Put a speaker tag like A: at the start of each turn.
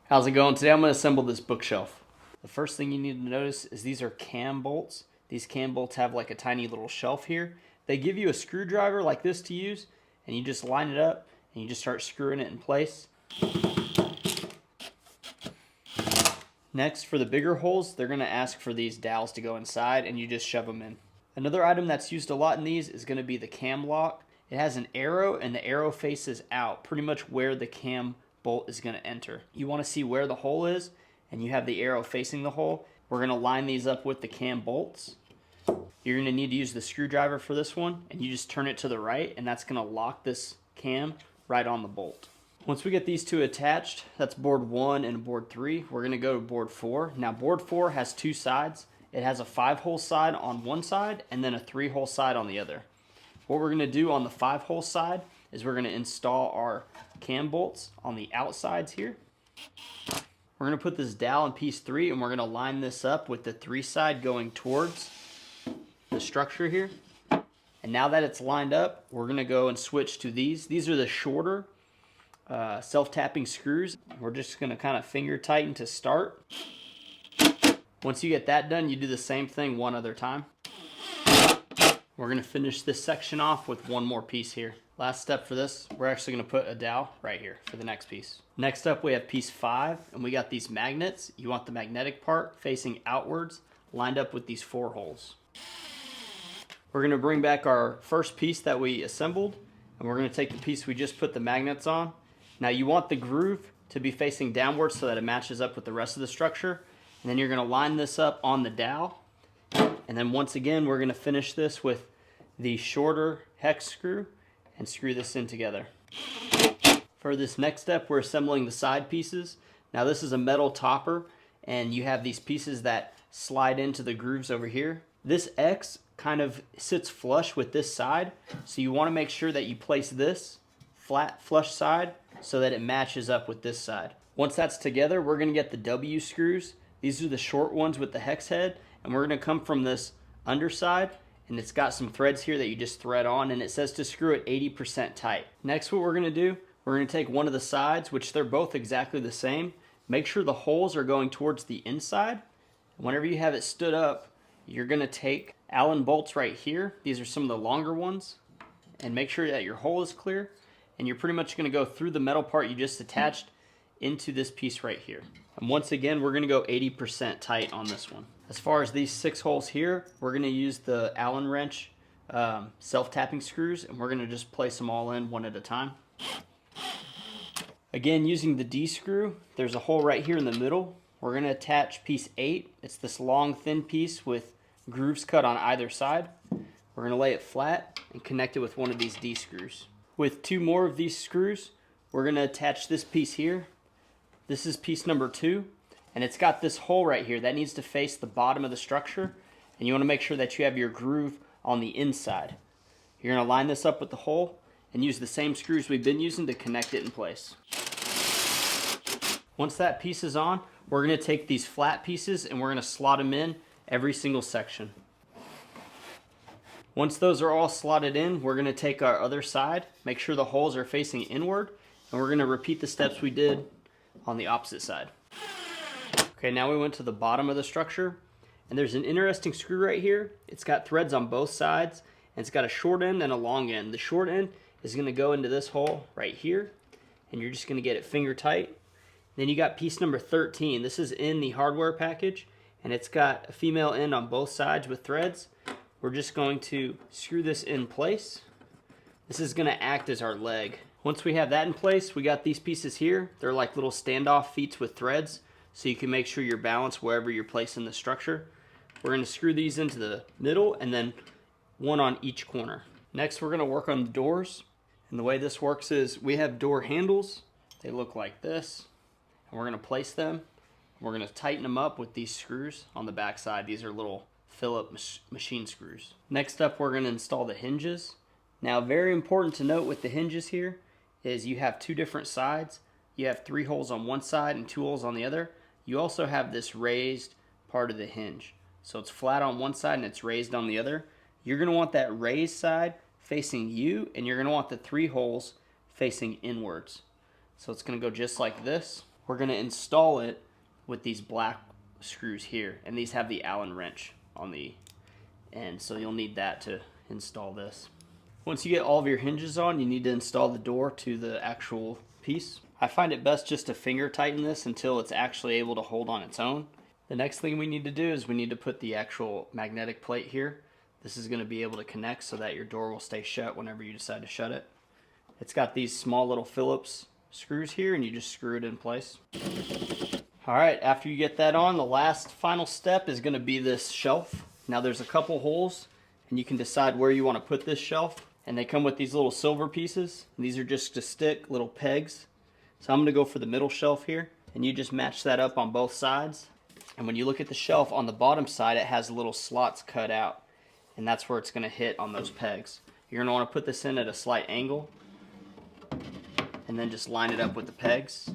A: How's it going? Today I'm going to assemble this bookshelf. The first thing you need to notice is these are cam bolts. These cam bolts have like a tiny little shelf here. They give you a screwdriver like this to use, and you just line it up and you just start screwing it in place. Next, for the bigger holes, they're going to ask for these dowels to go inside, and you just shove them in. Another item that's used a lot in these is going to be the cam lock. It has an arrow, and the arrow faces out, pretty much where the cam bolt is going to enter. You want to see where the hole is, and you have the arrow facing the hole. We're going to line these up with the cam bolts. You're going to need to use the screwdriver for this one, and you just turn it to the right, and that's going to lock this cam right on the bolt. Once we get these two attached, that's board 1 and board 3, we're going to go to board 4. Now board 4 has two sides. It has a 5-hole side on one side and then a 3-hole side on the other. What we're going to do on the 5-hole side is we're going to install our cam bolts on the outsides here. We're going to put this dowel in piece 3, and we're going to line this up with the 3 side going towards the structure here. And now that it's lined up, we're going to go and switch to these. These are the shorter self-tapping screws. We're just going to kind of finger tighten to start. Once you get that done, you do the same thing one other time. We're going to finish this section off with one more piece here. Last step for this, we're actually going to put a dowel right here for the next piece. Next up, we have piece 5, and we got these magnets. You want the magnetic part facing outwards, lined up with these 4 holes. We're going to bring back our first piece that we assembled, and we're going to take the piece we just put the magnets on. Now you want the groove to be facing downwards so that it matches up with the rest of the structure. And then you're going to line this up on the dowel. And then once again, we're going to finish this with the shorter hex screw and screw this in together. For this next step, we're assembling the side pieces. Now this is a metal topper, and you have these pieces that slide into the grooves over here. This X kind of sits flush with this side, so you want to make sure that you place this flat flush side so that it matches up with this side. Once that's together, we're going to get the W screws. These are the short ones with the hex head, and we're going to come from this underside, and it's got some threads here that you just thread on, and it says to screw it 80% tight. Next, what we're going to do, we're going to take one of the sides, which they're both exactly the same. Make sure the holes are going towards the inside. Whenever you have it stood up, you're going to take Allen bolts right here. These are some of the longer ones, and make sure that your hole is clear. And you're pretty much going to go through the metal part you just attached into this piece right here. And once again, we're going to go 80% tight on this one. As far as these 6 holes here, we're going to use the Allen wrench self-tapping screws, and we're going to just place them all in one at a time. Again, using the D screw, there's a hole right here in the middle. We're going to attach piece 8. It's this long, thin piece with grooves cut on either side. We're going to lay it flat and connect it with one of these D screws. With 2 more of these screws, we're going to attach this piece here. This is piece number 2, and it's got this hole right here that needs to face the bottom of the structure, and you want to make sure that you have your groove on the inside. You're going to line this up with the hole and use the same screws we've been using to connect it in place. Once that piece is on, we're going to take these flat pieces and we're going to slot them in every single section. Once those are all slotted in, we're going to take our other side, make sure the holes are facing inward, and we're going to repeat the steps we did on the opposite side. Okay, now we went to the bottom of the structure, and there's an interesting screw right here. It's got threads on both sides, and it's got a short end and a long end. The short end is going to go into this hole right here, and you're just going to get it finger tight. Then you got piece number 13. This is in the hardware package, and it's got a female end on both sides with threads. We're just going to screw this in place. This is going to act as our leg. Once we have that in place, we got these pieces here. They're like little standoff feet with threads, so you can make sure you're balanced wherever you're placing the structure. We're going to screw these into the middle and then one on each corner. Next, we're going to work on the doors. And the way this works is we have door handles. They look like this. And we're going to place them. We're going to tighten them up with these screws on the back side. These are little Phillips machine screws. Next up, we're going to install the hinges. Now, very important to note with the hinges here is you have 2 different sides. You have 3 holes on one side and 2 holes on the other. You also have this raised part of the hinge. So it's flat on one side and it's raised on the other. You're going to want that raised side facing you, and you're going to want the 3 holes facing inwards. So it's going to go just like this. we're going to install it with these black screws here, and these have the Allen wrench on the end, so you'll need that to install this. Once you get all of your hinges on, you need to install the door to the actual piece. I find it best just to finger tighten this until it's actually able to hold on its own. The next thing we need to do is we need to put the actual magnetic plate here. This is going to be able to connect so that your door will stay shut whenever you decide to shut it. It's got these small little Phillips screws here, and you just screw it in place. Alright, after you get that on, the last final step is going to be this shelf. Now there's a couple holes, and you can decide where you want to put this shelf. And they come with these little silver pieces. These are just to stick little pegs. So I'm going to go for the middle shelf here, and you just match that up on both sides. And when you look at the shelf on the bottom side, it has little slots cut out, and that's where it's going to hit on those pegs. You're going to want to put this in at a slight angle and then just line it up with the pegs.